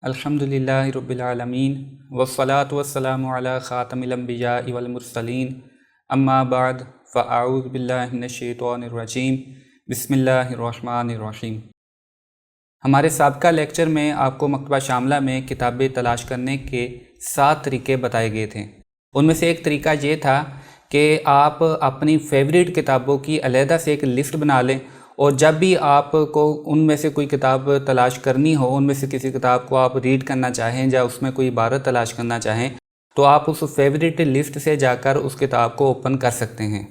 الحمدللہ رب العالمین والصلاة والسلام علی خاتم الانبیاء والمرسلین اما بعد فاعوذ باللہ من الشیطان الرجیم بسم اللہ الرحمن الرحیم۔ ہمارے سابقہ لیکچر میں آپ کو مکتبہ شاملہ میں کتابیں تلاش کرنے کے 7 طریقے بتائے گئے تھے۔ ان میں سے ایک طریقہ یہ تھا کہ آپ اپنی فیوریٹ کتابوں کی علیحدہ سے ایک لسٹ بنا لیں، اور جب بھی آپ کو ان میں سے کوئی کتاب تلاش کرنی ہو، ان میں سے کسی کتاب کو آپ ریڈ کرنا چاہیں یا اس میں کوئی عبارت تلاش کرنا چاہیں، تو آپ اس فیوریٹ لسٹ سے جا کر اس کتاب کو اوپن کر سکتے ہیں۔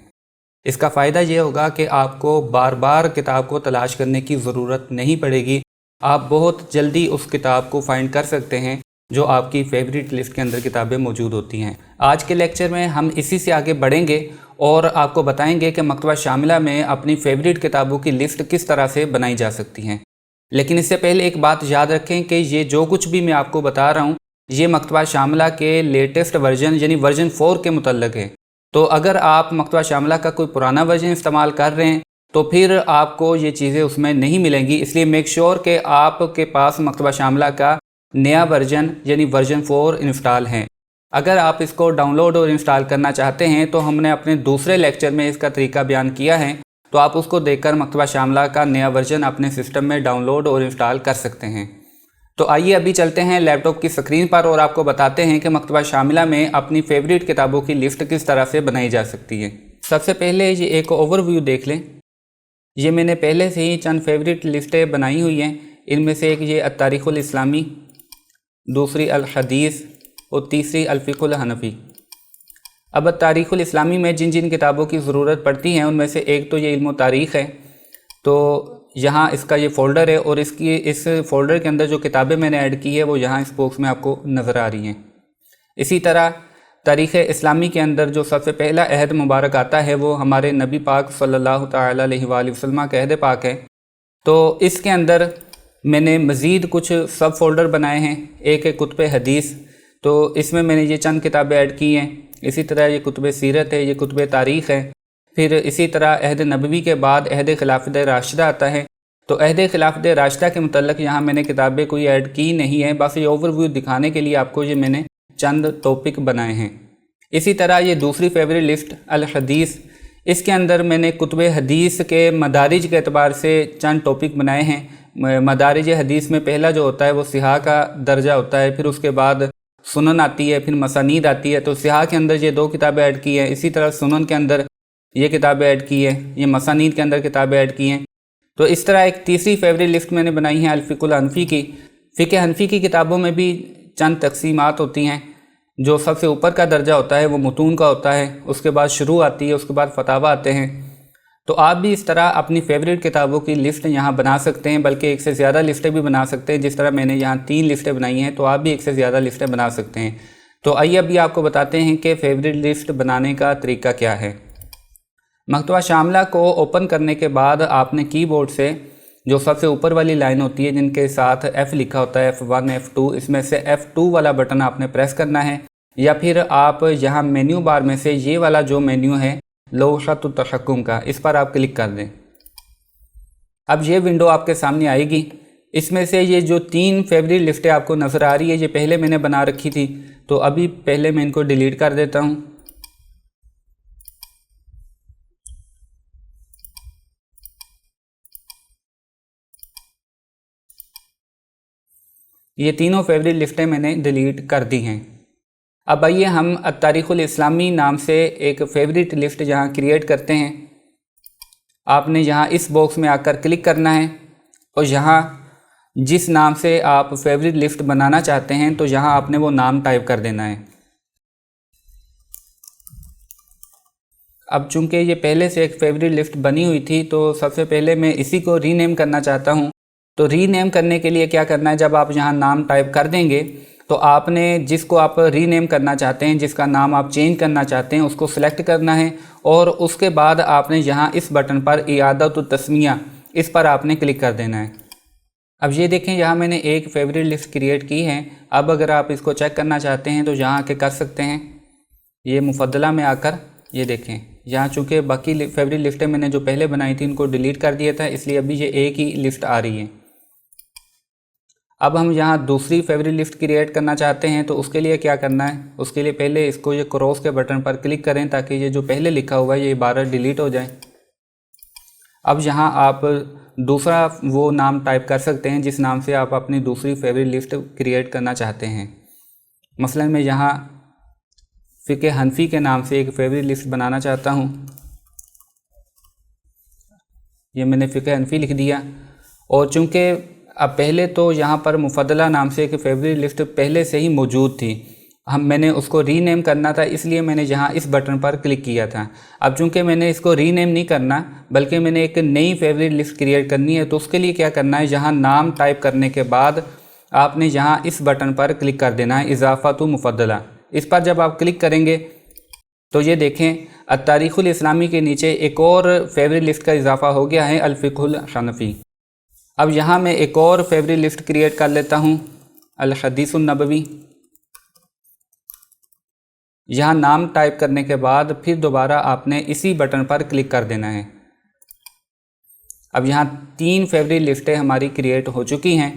اس کا فائدہ یہ ہوگا کہ آپ کو بار بار کتاب کو تلاش کرنے کی ضرورت نہیں پڑے گی، آپ بہت جلدی اس کتاب کو فائنڈ کر سکتے ہیں جو آپ کی فیوریٹ لسٹ کے اندر کتابیں موجود ہوتی ہیں۔ آج کے لیکچر میں ہم اسی سے آگے بڑھیں گے اور آپ کو بتائیں گے کہ مکتبہ شاملہ میں اپنی فیوریٹ کتابوں کی لسٹ کس طرح سے بنائی جا سکتی ہیں۔ لیکن اس سے پہلے ایک بات یاد رکھیں کہ یہ جو کچھ بھی میں آپ کو بتا رہا ہوں یہ مکتبہ شاملہ کے لیٹسٹ ورژن یعنی ورژن 4 کے متعلق ہے۔ تو اگر آپ مکتبہ شاملہ کا کوئی پرانا ورژن استعمال کر رہے ہیں تو پھر آپ کو یہ چیزیں اس میں نہیں ملیں گی، اس لیے میک شور کہ آپ کے پاس مکتبہ شاملہ کا نیا ورژن یعنی ورژن 4 انسٹال ہیں۔ اگر آپ اس کو ڈاؤن لوڈ اور انسٹال کرنا چاہتے ہیں تو ہم نے اپنے دوسرے لیکچر میں اس کا طریقہ بیان کیا ہے، تو آپ اس کو دیکھ کر مکتبہ شاملہ کا نیا ورژن اپنے سسٹم میں ڈاؤن لوڈ اور انسٹال کر سکتے ہیں۔ تو آئیے ابھی چلتے ہیں لیپ ٹاپ کی سکرین پر اور آپ کو بتاتے ہیں کہ مکتبہ شاملہ میں اپنی فیوریٹ کتابوں کی لسٹ کس طرح سے بنائی جا سکتی ہے۔ سب سے پہلے یہ ایک اوور ویو دیکھ لیں۔ یہ میں نے پہلے سے ہی چند فیوریٹ لسٹیں بنائی ہوئی ہیں، ان میں سے ایک یہ التاریخ الاسلامی، دوسری الحدیث اور تیسری الفقہ الحنفی۔ اب تاریخ الاسلامی میں جن جن کتابوں کی ضرورت پڑتی ہیں ان میں سے ایک تو یہ علم و تاریخ ہے، تو یہاں اس کا یہ فولڈر ہے اور اس فولڈر کے اندر جو کتابیں میں نے ایڈ کی ہے وہ یہاں اس باکس میں آپ کو نظر آ رہی ہیں۔ اسی طرح تاریخ اسلامی کے اندر جو سب سے پہلا عہد مبارک آتا ہے وہ ہمارے نبی پاک صلی اللہ تعالیٰ علیہ وآلہ وسلم کا عہد پاک ہے، تو اس کے اندر میں نے مزید کچھ سب فولڈر بنائے ہیں۔ ایک ہے کتب حدیث، تو اس میں نے یہ چند کتابیں ایڈ کی ہیں۔ اسی طرح یہ کتب سیرت ہے، یہ کتب تاریخ ہے۔ پھر اسی طرح عہد نبوی کے بعد عہد خلافت راشدہ آتا ہے، تو عہد خلافت راشدہ کے متعلق یہاں میں نے کتابیں کوئی ایڈ کی نہیں ہیں، بس یہ اوور ویو دکھانے کے لیے آپ کو یہ میں نے چند ٹاپک بنائے ہیں۔ اسی طرح یہ دوسری فیوریٹ لسٹ الحدیث، اس کے اندر میں نے کتب حدیث کے مدارج کے اعتبار سے چند ٹاپک بنائے ہیں۔ مدارج حدیث میں پہلا جو ہوتا ہے وہ صحاح کا درجہ ہوتا ہے، پھر اس کے بعد سنن آتی ہے، پھر مسانید آتی ہے، تو صحاح کے اندر یہ 2 کتابیں ایڈ کی ہیں، اسی طرح سنن کے اندر یہ کتابیں ایڈ کی ہیں، یہ مسانید کے اندر کتابیں ایڈ کی ہیں۔ تو اس طرح ایک تیسری فیوریٹ لسٹ میں نے بنائی ہے الفقہ الحنفی کی۔ فقہ حنفی کی کتابوں میں بھی چند تقسیمات ہوتی ہیں۔ جو سب سے اوپر کا درجہ ہوتا ہے وہ متون کا ہوتا ہے، اس کے بعد شروع آتی ہے، اس کے بعد فتاوی آتے ہیں۔ تو آپ بھی اس طرح اپنی فیوریٹ کتابوں کی لسٹ یہاں بنا سکتے ہیں، بلکہ ایک سے زیادہ لسٹیں بھی بنا سکتے ہیں۔ جس طرح میں نے یہاں 3 لسٹیں بنائی ہیں تو آپ بھی ایک سے زیادہ لسٹیں بنا سکتے ہیں۔ تو آئیے ابھی آپ کو بتاتے ہیں کہ فیوریٹ لسٹ بنانے کا طریقہ کیا ہے۔ مکتبہ شاملہ کو اوپن کرنے کے بعد آپ نے کی بورڈ سے جو سب سے اوپر والی لائن ہوتی ہے جن کے ساتھ F لکھا ہوتا ہے F1 F2، اس میں سے F2 والا بٹن آپ نے پریس کرنا ہے، یا پھر آپ یہاں مینیو بار میں سے یہ والا جو مینیو ہے لوحۃ التحکم کا، اس پر آپ کلک کر دیں۔ اب یہ ونڈو آپ کے سامنے آئے گی۔ اس میں سے یہ جو 3 فیوریٹ لسٹیں آپ کو نظر آ رہی ہے یہ پہلے میں نے بنا رکھی تھی، تو ابھی پہلے میں ان کو ڈیلیٹ کر دیتا ہوں۔ یہ تینوں فیوریٹ لسٹیں میں نے ڈیلیٹ کر دی ہیں۔ اب آئیے ہم التاریخ الاسلامی نام سے ایک فیوریٹ لسٹ یہاں کریٹ کرتے ہیں۔ آپ نے یہاں اس باکس میں آ کر کلک کرنا ہے اور یہاں جس نام سے آپ فیوریٹ لسٹ بنانا چاہتے ہیں تو یہاں آپ نے وہ نام ٹائپ کر دینا ہے۔ اب چونکہ یہ پہلے سے ایک فیوریٹ لسٹ بنی ہوئی تھی تو سب سے پہلے میں اسی کو ری نیم کرنا چاہتا ہوں۔ تو ری نیم کرنے کے لیے کیا کرنا ہے، جب آپ یہاں نام ٹائپ کر دیں گے تو آپ نے جس کو آپ ری نیم کرنا چاہتے ہیں، جس کا نام آپ چینج کرنا چاہتے ہیں، اس کو سلیکٹ کرنا ہے، اور اس کے بعد آپ نے یہاں اس بٹن پر اعادۃ التسمیہ اس پر آپ نے کلک کر دینا ہے۔ اب یہ دیکھیں یہاں میں نے ایک فیوریٹ لسٹ کریٹ کی ہے۔ اب اگر آپ اس کو چیک کرنا چاہتے ہیں تو یہاں آ کے کر سکتے ہیں۔ یہ مفضلہ میں آ کر یہ دیکھیں یہاں چونکہ باقی فیوریٹ لسٹیں میں نے جو پہلے بنائی تھی ان کو ڈیلیٹ کر دیا تھا، اس لیے ابھی یہ ایک ہی لسٹ آ رہی ہے۔ अब हम यहाँ दूसरी फेवरेट लिस्ट क्रिएट करना चाहते हैं, तो उसके लिए क्या करना है, उसके लिए पहले इसको ये क्रॉस के बटन पर क्लिक करें ताकि ये जो पहले लिखा हुआ है ये 12 डिलीट हो जाए। अब यहाँ आप दूसरा वो नाम टाइप कर सकते हैं जिस नाम से आप अपनी दूसरी फेवरेट लिस्ट क्रिएट करना चाहते हैं। मसलन मैं यहाँ फ़िक़्ह हनफ़ी के नाम से एक फेवरेट लिस्ट बनाना चाहता हूँ। ये मैंने फ़िक़्ह हनफ़ी लिख दिया, और चूँकि अब पहले तो यहाँ पर मुफद्दला नाम से एक फेवरेट लिस्ट पहले से ही मौजूद थी, मैंने उसको रीनेम करना था, इसलिए मैंने यहाँ इस बटन पर क्लिक किया था। अब चूँकि मैंने इसको रीनेम नहीं करना बल्कि मैंने एक नई फेवरेट लिस्ट क्रिएट करनी है, तो उसके लिए क्या करना है, यहाँ नाम टाइप करने के बाद आपने यहाँ इस बटन पर क्लिक कर देना है, इज़ाफ़तु मुफद्दला। इस पर जब आप क्लिक करेंगे तो ये देखें अत्तारीख़ुल इस्लामी के नीचे एक और फेवरेट लिस्ट का इजाफ़ा हो गया है, अल-फ़िक़्हुल हनफ़ी। अब यहाँ मैं एक और फेवरेट लिस्ट क्रिएट कर लेता हूँ, अल-हदीसुन नबवी। यहाँ नाम टाइप करने के बाद फिर दोबारा आपने इसी बटन पर क्लिक कर देना है। अब यहाँ 3 फेवरेट लिस्टें हमारी क्रिएट हो चुकी हैं।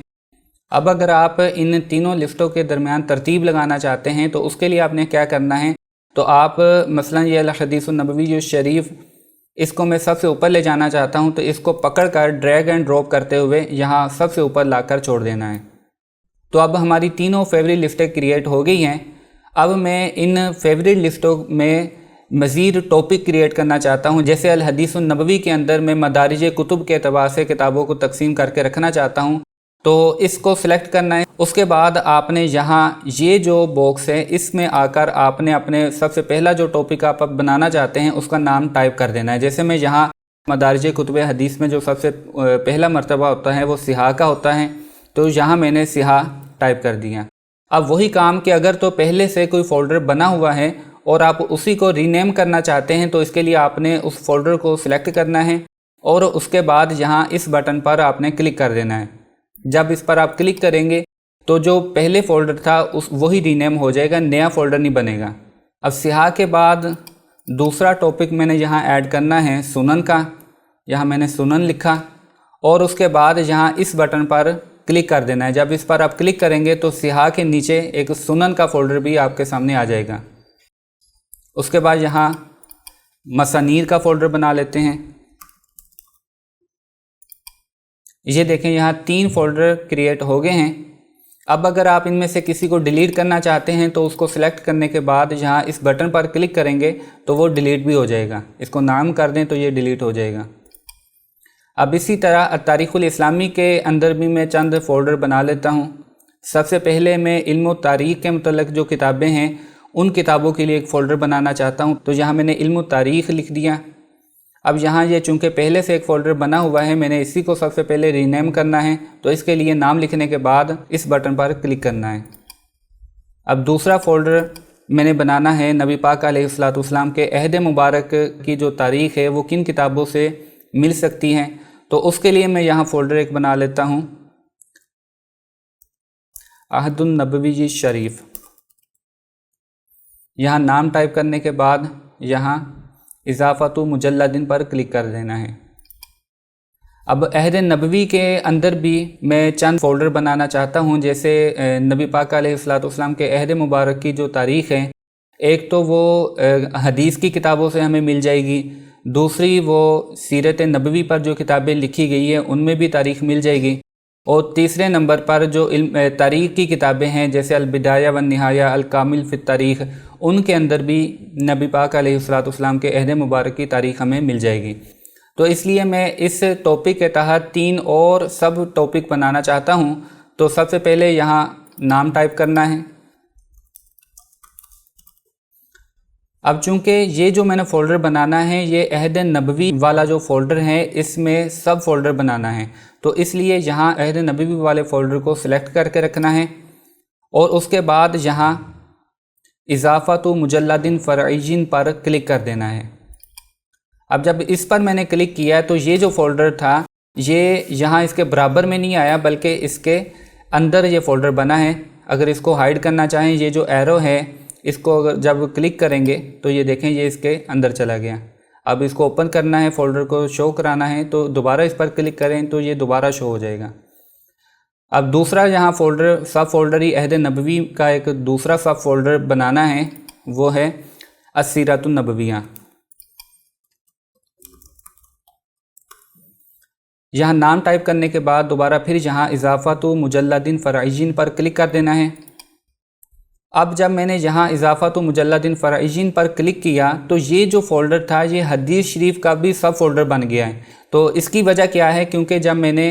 अब अगर आप इन तीनों लिस्टों के दरमियान तरतीब लगाना चाहते हैं तो उसके लिए आपने क्या करना है, तो आप मसलन ये अल-हदीसुन नबवी जो शरीफ, इसको मैं सबसे ऊपर ले जाना चाहता हूँ, तो इसको पकड़कर ड्रैग एंड ड्रॉप करते हुए यहाँ सबसे ऊपर लाकर छोड़ देना है। तो अब हमारी तीनों फेवरेट लिस्टें क्रिएट हो गई हैं। अब मैं इन फेवरेट लिस्टों में मज़ीद टॉपिक क्रिएट करना चाहता हूँ। जैसे अल हदीसुन नबवी के अंदर मैं मदारिज कुतुब के एतबार से किताबों को तकसीम करके रखना चाहता हूँ, तो इसको सिलेक्ट करना है। उसके बाद आपने यहाँ ये जो बॉक्स है इसमें आकर आपने अपने सबसे पहला जो टॉपिक आप बनाना चाहते हैं उसका नाम टाइप कर देना है। जैसे मैं यहाँ मदारिज कुतुब हदीस में जो सबसे पहला मर्तबा होता है वो सिहा का होता है, तो यहाँ मैंने सिहा टाइप कर दिया। अब वही काम कि अगर तो पहले से कोई फ़ोल्डर बना हुआ है और आप उसी को रीनेम करना चाहते हैं, तो इसके लिए आपने उस फ़ोल्डर को सिलेक्ट करना है और उसके बाद यहाँ इस बटन पर आपने क्लिक कर देना है। जब इस पर आप क्लिक करेंगे तो जो पहले फ़ोल्डर था वही रीनेम हो जाएगा, नया फ़ोल्डर नहीं बनेगा। अब सिहा के बाद दूसरा टॉपिक मैंने यहाँ ऐड करना है सुनन का। यहाँ मैंने सुनन लिखा और उसके बाद यहाँ इस बटन पर क्लिक कर देना है। जब इस पर आप क्लिक करेंगे तो सिहा के नीचे एक सुनन का फ़ोल्डर भी आपके सामने आ जाएगा। उसके बाद यहाँ मसानीर का फ़ोल्डर बना लेते हैं। ये देखें यहाँ 3 फ़ोल्डर क्रिएट हो गए हैं। अब अगर आप इनमें से किसी को डिलीट करना चाहते हैं तो उसको सिलेक्ट करने के बाद यहाँ इस बटन पर क्लिक करेंगे तो वो डिलीट भी हो जाएगा। इसको नाम कर दें तो ये डिलीट हो जाएगा। अब इसी तरह तारीख़ुल इस्लामी के अंदर भी मैं चंद फ़ोल्डर बना लेता हूँ। सबसे पहले मैं इल्म तारीख़ के मुतल्लिक़ जो किताबें हैं उन किताबों के लिए एक फ़ोल्डर बनाना चाहता हूँ, तो यहाँ मैंने इल्म तारीख़ लिख दिया। अब यहाँ ये चूँकि पहले से एक फ़ोल्डर बना हुआ है, मैंने इसी को सबसे पहले रीनेम करना है, तो इसके लिए नाम लिखने के बाद इस बटन पर क्लिक करना है। अब दूसरा फ़ोल्डर मैंने बनाना है नबी पाक अलैहिस्सलाम के अहद मुबारक की जो तारीख़ है वो किन किताबों से मिल सकती हैं, तो उसके लिए मैं यहाँ फ़ोल्डर एक बना लेता हूँ, अहदुन नबवी शरीफ। यहाँ नाम टाइप करने के बाद यहाँ इज़ाफ़तु मुजल्लदिन पर क्लिक कर देना है। अब अहद नबवी के अंदर भी मैं चंद फ़ोल्डर बनाना चाहता हूँ। जैसे नबी पाक अलैहिस्सलाम के अहद मुबारक की जो तारीख़ है, एक तो वो हदीस की किताबों से हमें मिल जाएगी, दूसरी वो सीरत नबवी पर जो किताबें लिखी गई है उनमें भी तारीख़ मिल जाएगी, और तीसरे नंबर पर जो तारीख़ की किताबें हैं जैसे अल-बिदाया व निहाया, अल-कामिल फ़ित तारीख़, उनके अंदर भी नबी पाक अलैहिस्सलाम के अहद मुबारक की तारीख़ हमें मिल जाएगी। तो इसलिए मैं इस टॉपिक के तहत 3 और सब टॉपिक बनाना चाहता हूँ। तो सबसे पहले यहाँ नाम टाइप करना है। अब चूँकि ये जो मैंने फ़ोल्डर बनाना है ये अहद नबवी वाला जो फ़ोल्डर है इसमें सब फ़ोल्डर बनाना है, तो इसलिए यहाँ अहद नबवी वाले फ़ोल्डर को सिलेक्ट करके रखना है और उसके बाद यहाँ इज़ाफ़तु मुजल्लदिन फ़रईयिन पर क्लिक कर देना है। अब जब इस पर मैंने क्लिक किया तो ये जो फ़ोल्डर था ये यहाँ इसके बराबर में नहीं आया बल्कि इसके अंदर ये फ़ोल्डर बना है। अगर इसको हाइड करना चाहें, ये जो एरो है इसको अगर जब क्लिक करेंगे तो ये देखें ये इसके अंदर चला गया। अब इसको ओपन करना है, फ़ोल्डर को शो कराना है, तो दोबारा इस पर क्लिक करें तो ये दोबारा शो हो जाएगा। अब दूसरा यहाँ फ़ोल्डर सब फ़ोल्डर ही अहद नबवी का एक दूसरा सब फ़ोल्डर बनाना है, वो है अस्सीरतुन नबविया। यहाँ नाम टाइप करने के बाद दोबारा फिर यहाँ इज़ाफ़तु मुजल्लदिन फ़राइजिन पर क्लिक कर देना है। अब जब मैंने यहाँ इज़ाफ़तु मुजल्लदिन फ़राइजिन पर क्लिक किया तो ये जो फ़ोल्डर था ये हदीस शरीफ का भी सब फ़ोल्डर बन गया है। तो इसकी वजह क्या है, क्योंकि जब मैंने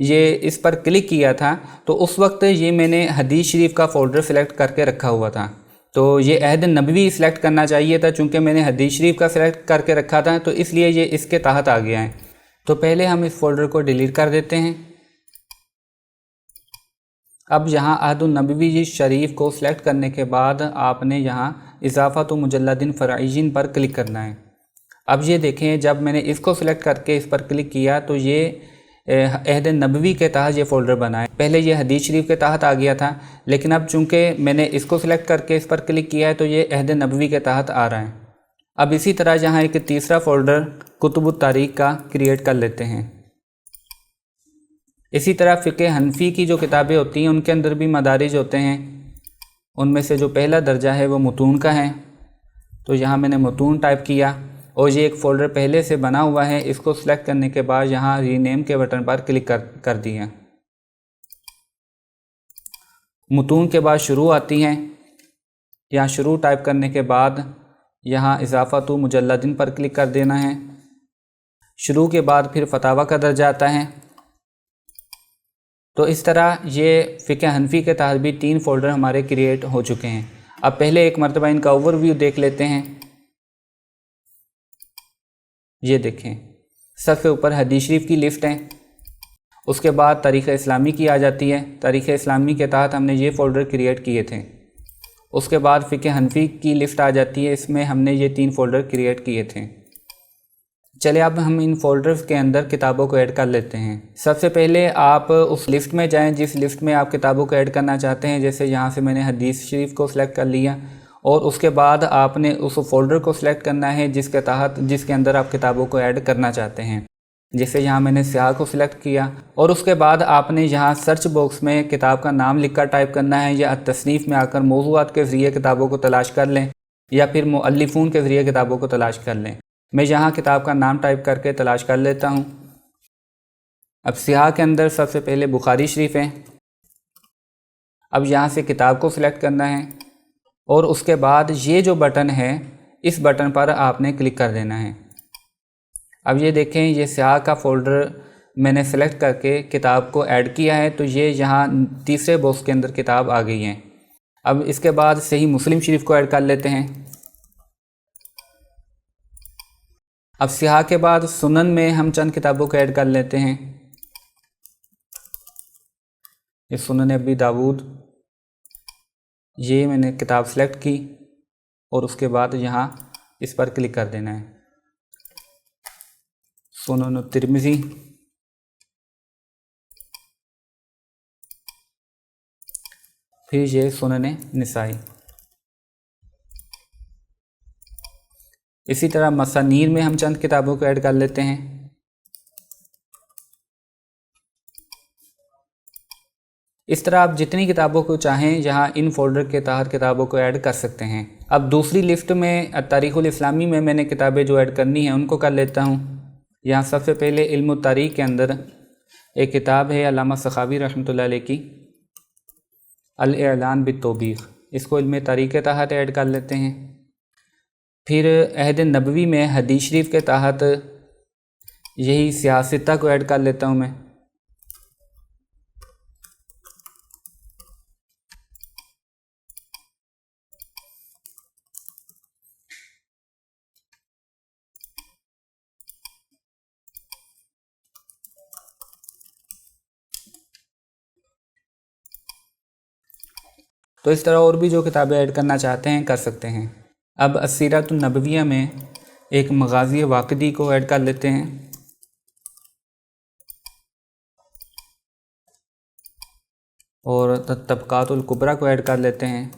ये इस पर क्लिक किया था तो उस वक्त ये मैंने हदीस शरीफ का फ़ोल्डर सेलेक्ट करके रखा हुआ था, तो ये अहद नबवी सेलेक्ट करना चाहिए था। चूँकि मैंने हदीस शरीफ का सेलेक्ट करके रखा था तो इसलिए ये इसके तहत आ गया है। तो पहले हम इस फ़ोल्डर को डिलीट कर देते हैं। अब यहाँ अहदुन नबवी शरीफ को सिलेक्ट करने के बाद आपने यहाँ इज़ाफ़तु मुजल्लदिन फ़राइजिन पर क्लिक करना है। अब ये देखें, जब मैंने इसको सिलेक्ट करके इस पर क्लिक किया तो ये अहद नबवी के तहत ये फ़ोल्डर बना है। पहले ये हदीस शरीफ के तहत आ गया था, लेकिन अब चूँकि मैंने इसको सिलेक्ट करके इस पर क्लिक किया है तो ये अहद नबवी के तहत आ रहा है। अब इसी तरह यहाँ एक तीसरा फ़ोल्डर कुतुबुत तारीख़ का क्रिएट कर लेते हैं। इसी तरह फ़िक़्ह हनफ़ी की जो किताबें होती हैं उनके अंदर भी मदारिज होते हैं। उनमें से जो पहला दर्जा है वो मुतून का है, तो यहाँ मैंने मुतून टाइप किया और ये एक फ़ोल्डर पहले से बना हुआ है। इसको सिलेक्ट करने के बाद यहाँ रीनेम के बटन पर क्लिक कर दिया। मुतून के बाद शुरू आती हैं। यहाँ शुरू टाइप करने के बाद यहाँ इज़ाफ़तु मुजल्लदिन पर क्लिक कर देना है। शुरू के बाद फिर फतावा का दर्जा आता है। तो इस तरह ये फ़िक़्ह हनफ़ी के तहत भी 3 फ़ोल्डर हमारे क्रिएट हो चुके हैं। अब पहले एक मरतबा इनका ओवरव्यू देख लेते हैं। ये देखें, सबसे ऊपर हदीस शरीफ की लिस्ट है, उसके बाद तारीख़ इस्लामी की आ जाती है। तारीख़ इस्लामी के तहत हमने ये फ़ोल्डर क्रिएट किए थे। उसके बाद फ़िक़्ह हनफ़ी की लिस्ट आ जाती है, इसमें हमने ये 3 फ़ोल्डर क्रिएट किए थे। चलिए अब हम इन फ़ोल्डर्स के अंदर किताबों को ऐड कर लेते हैं। सबसे पहले आप उस लिस्ट में जाएं जिस लिस्ट में आप किताबों को ऐड करना चाहते हैं। जैसे यहाँ से मैंने हदीस शरीफ को सिलेक्ट कर लिया और उसके बाद आपने उस फ़ोल्डर को सिलेक्ट करना है जिसके अंदर आप किताबों को ऐड करना चाहते हैं। जैसे यहाँ मैंने स्याह को सिलेक्ट किया और उसके बाद आपने यहाँ सर्च बॉक्स में किताब का नाम लिख कर टाइप करना है, या तसनीफ़ में आकर मौज़ूआत के ज़रिए किताबों को तलाश कर लें या फिर मुअल्लिफ़ून के ज़रिए किताबों को तलाश कर लें। मैं यहाँ किताब का नाम टाइप करके तलाश कर लेता हूँ। अब स्याह के अंदर सबसे पहले बुखारी शरीफ है। अब यहाँ से किताब को सिलेक्ट करना है और उसके बाद ये जो बटन है इस बटन पर आपने क्लिक कर देना है। अब ये देखें, ये स्याह का फ़ोल्डर मैंने सेलेक्ट करके किताब को ऐड किया है, तो ये यहाँ तीसरे बॉक्स के अंदर किताब आ गई है। अब इसके बाद सही मुस्लिम शरीफ को ऐड कर लेते हैं। अब स्याह के बाद सुनन में हम चंद किताबों को ऐड कर लेते हैं। ये सुनन अबी दाऊद, ये मैंने किताब सेलेक्ट की और उसके बाद यहाँ इस पर क्लिक कर देना है। सुनन तिरमिज़ी, फिर ये सुनन निसाई। इसी तरह मसानीर में हम चंद किताबों को ऐड कर लेते हैं। इस तरह आप जितनी किताबों को चाहें यहाँ इन फ़ोल्डर के तहत किताबों को ऐड कर सकते हैं। अब दूसरी लिस्ट में तारीख़ुल इस्लामी में मैंने किताबें जो ऐड करनी है उनको कर लेता हूँ। यहाँ सबसे पहले इल्म तारीख़ के अंदर एक किताब है अल्लामा सखावी रहमतुल्लाह अलैह की, अल-इलान बित-तौबीख़। इसको इल्म तारीख़ के तहत ऐड कर लेते हैं। फिर अहद नबवी में हदीस शरीफ के तहत यही सियासता को ऐड कर लेता हूँ मैं। तो इस तरह और भी जो किताबें ऐड करना चाहते हैं कर सकते हैं। अब अस्सीरतुन नबविया में एक मगाज़ी वाक़िदी को ऐड कर लेते हैं। और तबक़ातुल कुबरा को ऐड कर लेते हैं।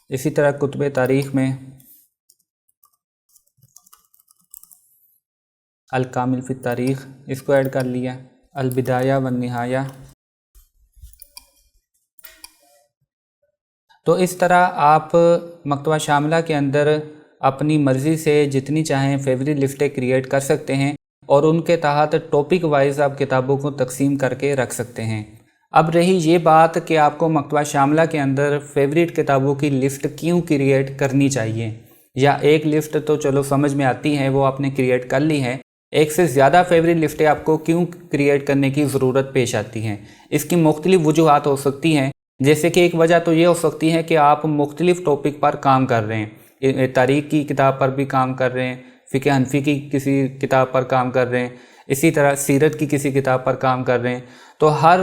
इसी तरह कुतुब तारीख़ में अल कामिल फ़ी तारीख़ इसको ऐड कर लिया। अलबिदाया व निहाया। तो इस तरह आप मकतबा शामिला के अंदर अपनी मर्ज़ी से जितनी चाहें फेवरेट लिस्टें क्रिएट कर सकते हैं और उनके तहत टॉपिक वाइज आप किताबों को तकसीम करके रख सकते हैं। अब रही ये बात कि आपको मकतबा शामिला के अंदर फेवरेट किताबों की लिस्ट क्यों क्रिएट करनी चाहिए, या एक लिस्ट तो चलो समझ में आती है, वो आपने क्रिएट कर ली है, एक से ज़्यादा फेवरेट लिस्टें आपको क्यों क्रिएट करने की ज़रूरत पेश आती है। इसकी मुख्तलिफ़ वजूहात हो सकती हैं। जैसे कि एक वजह तो ये हो सकती है कि आप मुख्तलिफ़ टॉपिक पर काम कर रहे हैं, तारीख़ की किताब पर भी काम कर रहे हैं, फ़िक़्ह हनफ़ी की किसी किताब पर काम कर रहे हैं, इसी तरह सीरत की किसी किताब पर काम कर रहे हैं। तो हर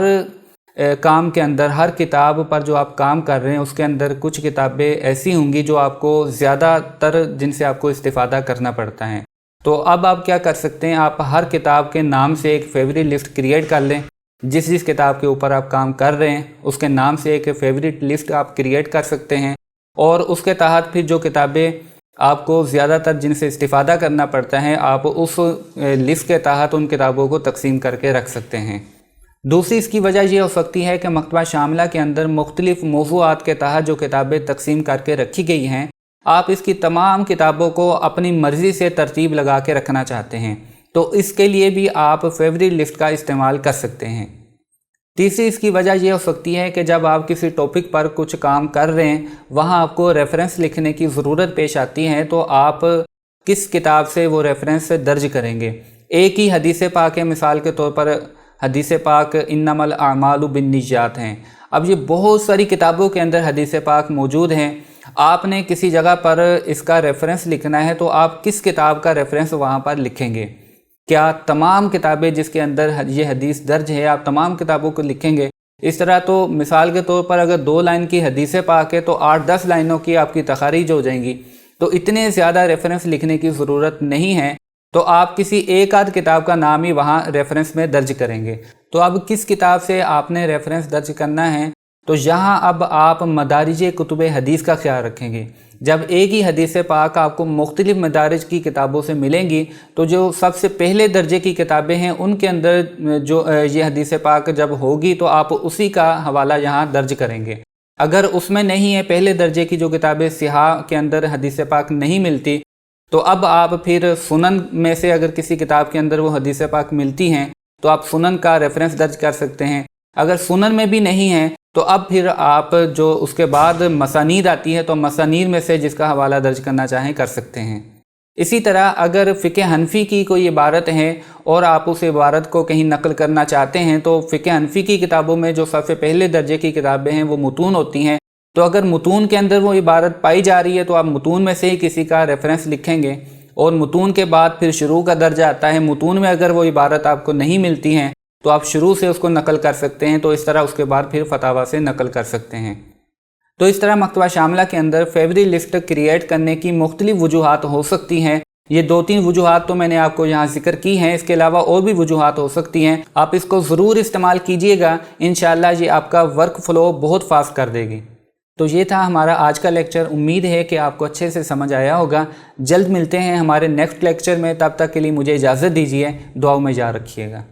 काम के अंदर, हर किताब पर जो आप काम कर रहे हैं उसके अंदर कुछ किताबें ऐसी होंगी जो आपको ज़्यादातर जिनसे आपको इस्तिफ़ादा करना पड़ता है। तो अब आप क्या कर सकते हैं, आप हर किताब के नाम से एक फेवरेट लिस्ट क्रिएट कर लें। जिस किताब के ऊपर आप काम कर रहे हैं उसके नाम से एक फेवरेट लिस्ट आप क्रिएट कर सकते हैं, और उसके तहत फिर जो किताबें आपको ज़्यादातर जिनसे इस्तिफ़ादा करना पड़ता है आप उस लिस्ट के तहत उन किताबों को तकसीम करके रख सकते हैं। दूसरी इसकी वजह ये हो सकती है कि मकतबा शामिला के अंदर मुख्तलिफ़ मौज़ूआत के तहत जो किताबें तकसीम करके रखी गई हैं, आप इसकी तमाम किताबों को अपनी मर्ज़ी से तरतीब लगा के रखना चाहते हैं, तो इसके लिए भी आप फेवरेट लिस्ट का इस्तेमाल कर सकते हैं। तीसरी इसकी वजह यह हो सकती है कि जब आप किसी टॉपिक पर कुछ काम कर रहे हैं, वहाँ आपको रेफरेंस लिखने की ज़रूरत पेश आती है, तो आप किस किताब से वो रेफरेंस दर्ज करेंगे। एक ही हदीस पाक है, मिसाल के तौर पर हदीस पाक इन्नमल अमालु बिन्निय्यात हैं। अब ये बहुत सारी किताबों के अंदर हदीस पाक मौजूद हैं, आपने किसी जगह पर इसका रेफरेंस लिखना है तो आप किस किताब का रेफरेंस वहाँ पर लिखेंगे। क्या तमाम किताबें जिसके अंदर ये हदीस दर्ज है आप तमाम किताबों को लिखेंगे? इस तरह तो मिसाल के तौर पर अगर 2 लाइन की हदीस पाक है तो 8-10 लाइनों की आपकी तखारीज हो जाएंगी। तो इतने ज़्यादा रेफरेंस लिखने की ज़रूरत नहीं है, तो आप किसी एक आध किताब का नाम ही वहाँ रेफरेंस में दर्ज करेंगे। तो अब किस किताब से आपने रेफरेंस दर्ज करना है, तो यहाँ अब आप मदारिज कुतुब हदीस का ख्याल रखेंगे। जब एक ही हदीस पाक आपको मुख्तलिफ मदारिज की किताबों से मिलेंगी, तो जो सबसे पहले दर्जे की किताबें हैं उनके अंदर जो ये हदीस पाक जब होगी तो आप उसी का हवाला यहाँ दर्ज करेंगे। अगर उसमें नहीं है, पहले दर्जे की जो किताबें सिहाह के अंदर हदीस पाक नहीं मिलती, तो अब आप फिर सुनन में से अगर किसी किताब के अंदर वो हदीस पाक मिलती हैं तो आप सुनन का रेफरेंस दर्ज कर सकते हैं। अगर सुनन में भी नहीं है तो अब फिर आप जो उसके बाद मसानीद आती है तो मसानीद में से जिसका हवाला दर्ज करना चाहें कर सकते हैं। इसी तरह अगर फ़िक़्ह हनफ़ी की कोई इबारत है और आप उस इबारत को कहीं नकल करना चाहते हैं, तो फ़िक़्ह हनफ़ी की किताबों में जो सबसे पहले दर्जे की किताबें हैं वो मुतून होती हैं। तो अगर मुतून के अंदर वो इबारत पाई जा रही है तो आप मुतून में से ही किसी का रेफरेंस लिखेंगे, और मुतून के बाद फिर शुरू का दर्जा आता है। मुतून में अगर वो इबारत आपको नहीं मिलती हैं तो आप शुरू से उसको नकल कर सकते हैं, तो इस तरह उसके बाद फिर फतावा से नकल कर सकते हैं। तो इस तरह मकतबा शामिला के अंदर फेवरेट लिस्ट क्रिएट करने की मुख्तलिफ वजूहात हो सकती हैं। ये 2-3 वजूहात तो मैंने आपको यहाँ जिक्र की हैं, इसके अलावा और भी वजूहात हो सकती हैं। आप इसको ज़रूर इस्तेमाल कीजिएगा, इंशाअल्लाह ये आपका वर्क फ़्लो बहुत फास्ट कर देगी। तो ये था हमारा आज का लेक्चर। उम्मीद है कि आपको अच्छे से समझ आया होगा। जल्द मिलते हैं हमारे नेक्स्ट लेक्चर में, तब तक के लिए मुझे इजाज़त दीजिए। दुआओं में याद रखिएगा।